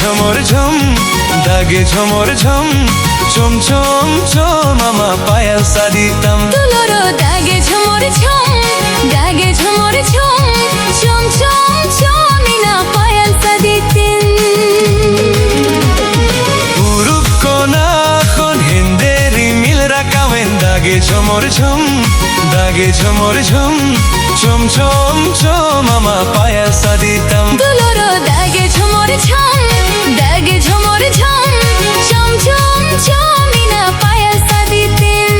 ঝমর ঝম দাগে ঝমর ঝম চম চম চম আমা পায়াল সাদিতাম তুলোরো দাগে ঝমর ঝম দাগে ঝমর ঝম চম চম চমিনা পায়াল সাদিতেন পুরুপ কোনা খন হিন্দেরি মিল রাকাওয়েন দাগে ঝমর ঝম দাগে ঝমর ঝম চম চম চম আমা পায়াল সাদিতাম তুলোরো দাগে ঝমর ঝম দাগে ঝমর ঝম চম চম চমিনা পায়াল সাদিতেন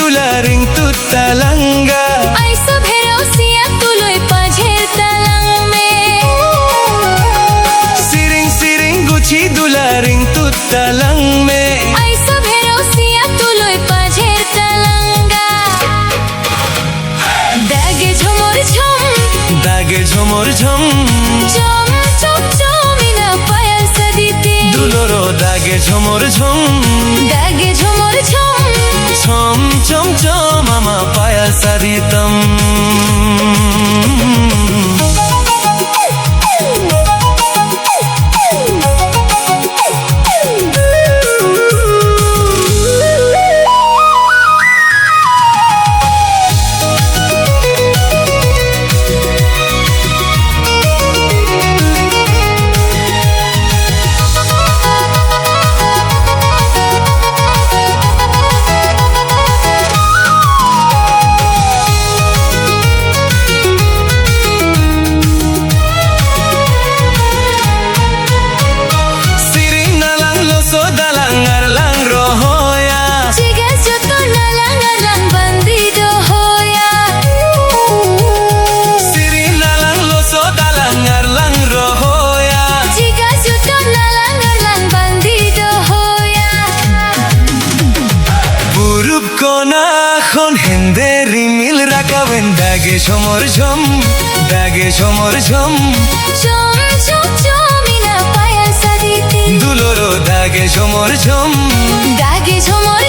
Dularing tutalanga ay sabhero siya tuloy pajher talang me Siring siring guchi dularing tutalang me ay sabhero siya tuloy pajher talanga dage ঝমর ঝম dage ঝমর ঝম চম চম চমিনা পায়াল সাদিতে duloro dage ঝমর ঝম dage ঝমর ঝম chom chom chom ama payal saditam হিন্দেরি মিল রাকাবেন দাগে ঝমর ঝম দাগে ঝমর ঝম চম চম চমিনা পায়াল সাদিতে দুলোরো দাগে ঝমর ঝম দাগে ঝমর